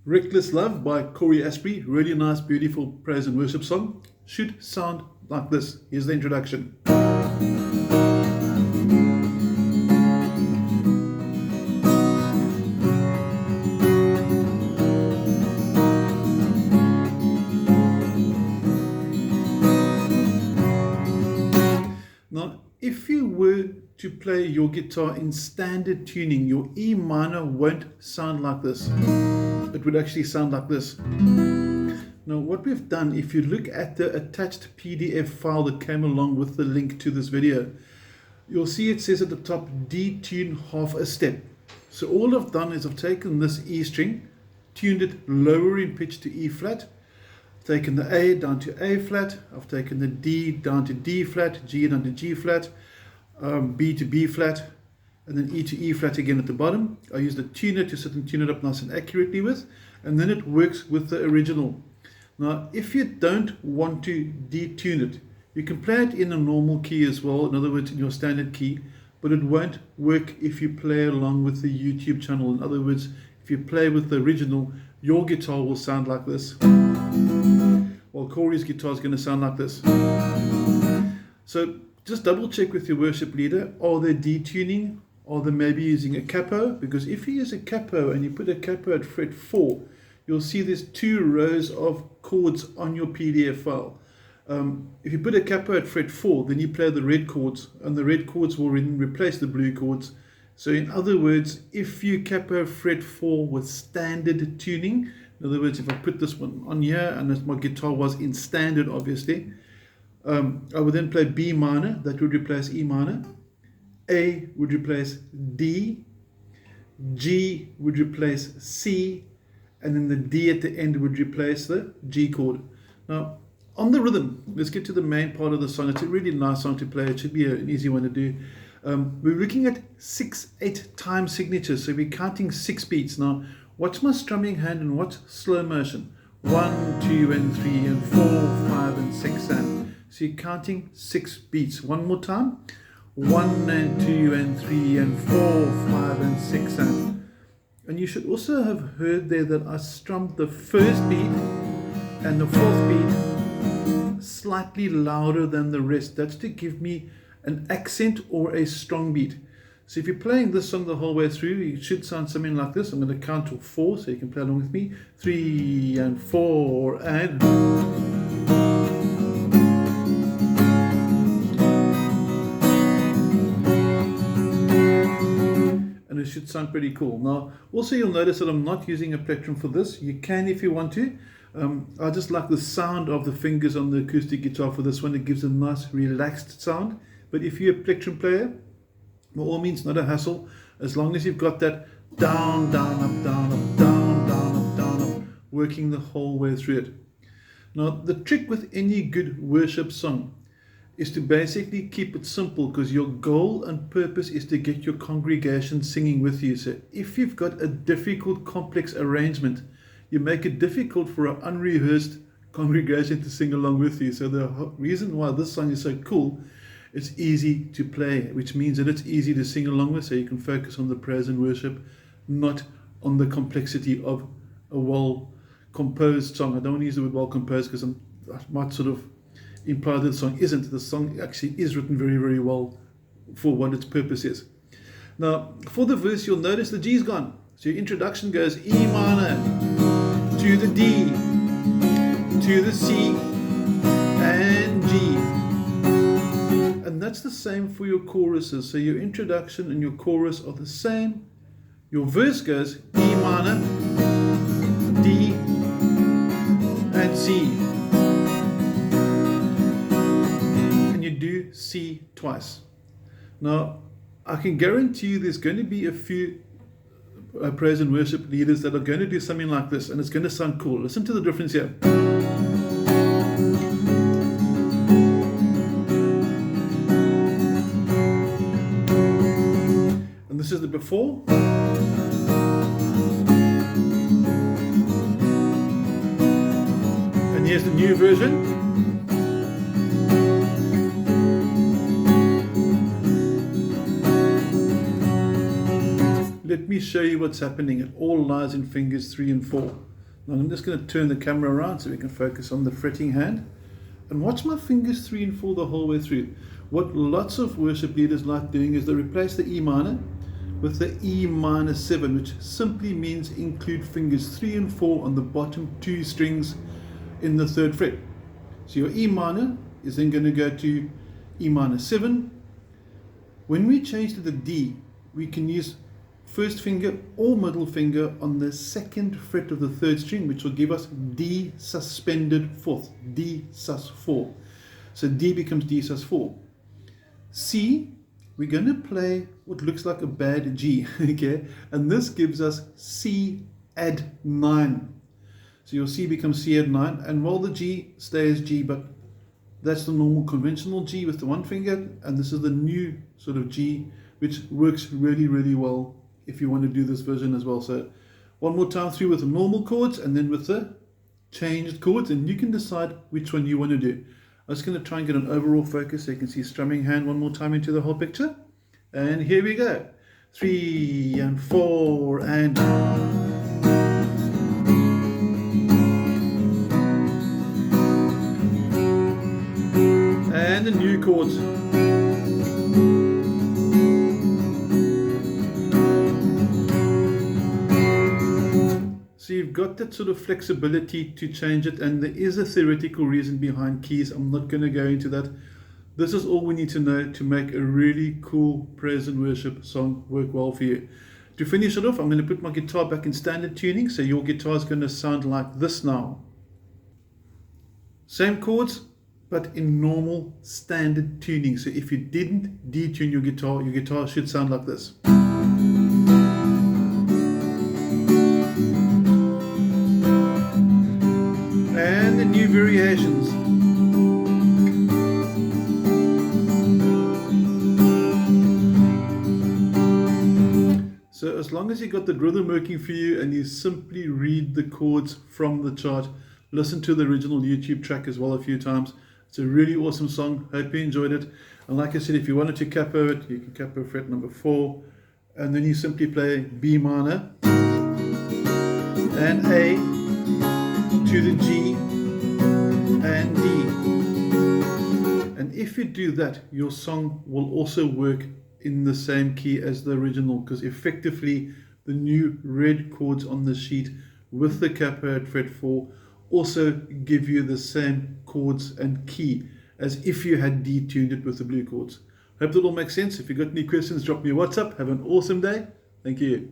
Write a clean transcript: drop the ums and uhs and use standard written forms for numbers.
Reckless Love by Cory Asbury, really nice, beautiful praise and worship song. Should sound like this. Here's the introduction. Now, if you were to play your guitar in standard tuning, your E minor won't sound like this. It would actually sound like this. Now, what we've done, if you look at the attached PDF file that came along with the link to this video, you'll see it says at the top, detune half a step. So all I've done is I've taken this E string, tuned it lower in pitch to E flat, taken the A down to A flat, I've taken the D down to D flat, G down to G flat, B to B flat, and then E to E flat again at the bottom. I use the tuner to sit and tune it up nice and accurately with, and then it works with the original. Now, if you don't want to detune it, you can play it in a normal key as well, in other words, in your standard key, but it won't work if you play along with the YouTube channel. In other words, if you play with the original, your guitar will sound like this, while Cory's guitar is going to sound like this. So just double check with your worship leader, are they detuning? Are they maybe using a capo? Because if you use a capo and you put a capo at fret 4, you'll see there's 2 rows of chords on your PDF file. If you put a capo at fret 4, then you play the red chords, and the red chords will replace the blue chords. So in other words, if you capo fret 4 with standard tuning, in other words, if I put this one on here, and as my guitar was in standard, obviously, I would then play B minor, that would replace E minor, A would replace D, G would replace C, and then the D at the end would replace the G chord. Now, on the rhythm, let's get to the main part of the song. It's a really nice song to play. It should be an easy one to do. We're looking at 6/8 time signatures, so we're counting 6 beats. Now, watch my strumming hand and watch slow motion. 1, 2, and 3, and 4, 5, and 6, and so you're counting 6 beats. One more time. 1, and 2, and 3, and 4, 5, and 6, and you should also have heard there that I strummed the first beat and the 4th beat slightly louder than the rest. That's to give me an accent or a strong beat. So if you're playing this song the whole way through, it should sound something like this. I'm going to count to 4 so you can play along with me. 3 and 4 and... and it should sound pretty cool. Now, also you'll notice that I'm not using a plectrum for this. You can if you want to. I just like the sound of the fingers on the acoustic guitar for this one. It gives a nice relaxed sound. But if you're a plectrum player, by all means, not a hassle, as long as you've got that down, down, up, down, up, down, down, up, down, up, working the whole way through it. Now, the trick with any good worship song is to basically keep it simple, because your goal and purpose is to get your congregation singing with you. So if you've got a difficult, complex arrangement, you make it difficult for an unrehearsed congregation to sing along with you. So the reason why this song is so cool, it's easy to play, which means that it's easy to sing along with, so you can focus on the praise and worship, not on the complexity of a well-composed song. I don't want to use the word well-composed because I might sort of imply that the song isn't. The song actually is written very, very well for what its purpose is. Now, for the verse, you'll notice the G's gone. So your introduction goes E minor to the D, to the C, and G. And that's the same for your choruses. So your introduction and your chorus are the same. Your verse goes E minor, D, and C. And you do C twice. Now, I can guarantee you there's going to be a few praise and worship leaders that are going to do something like this, and it's going to sound cool. Listen to the difference here. And this is the before. And here's the new version. Let me show you what's happening. It all lies in fingers 3 and 4. Now I'm just going to turn the camera around so we can focus on the fretting hand. And watch my fingers 3 and 4 the whole way through. What lots of worship leaders like doing is they replace the E minor with the E minor 7, which simply means include fingers 3 and 4 on the bottom 2 strings in the 3rd fret. So your E minor is then going to go to E minor 7. When we change to the D, we can use first finger or middle finger on the 2nd fret of the 3rd string, which will give us D suspended 4th, D sus 4. So D becomes D sus 4. C, we're going to play what looks like a bad G, okay? And this gives us C add 9. So your C becomes C add 9, and while the G stays G, but that's the normal conventional G with the 1 finger, and this is the new sort of G, which works really, really well if you want to do this version as well. So one more time through with the normal chords and then with the changed chords, and you can decide which one you want to do. I'm just going to try and get an overall focus so you can see strumming hand one more time into the whole picture. And here we go. 3 and 4 and... and the new chords. So you've got that sort of flexibility to change it, and there is a theoretical reason behind keys. I'm not going to go into that. This is all we need to know to make a really cool praise and worship song work well for you. To finish it off, I'm going to put my guitar back in standard tuning, so your guitar is going to sound like this now. Same chords, but in normal standard tuning. So if you didn't detune your guitar should sound like this. And the new variations. So as long as you got the rhythm working for you and you simply read the chords from the chart, listen to the original YouTube track as well a few times. It's a really awesome song. Hope you enjoyed it. And like I said, if you wanted to capo it, you can capo fret number 4, and then you simply play B minor and A to the G and D. And if you do that, your song will also work in the same key as the original, because effectively the new red chords on the sheet with the capo at fret 4 also give you the same chords and key as if you had detuned it with the blue chords. Hope that all makes sense. If you've got any questions, drop me a WhatsApp. Have an awesome day. Thank you.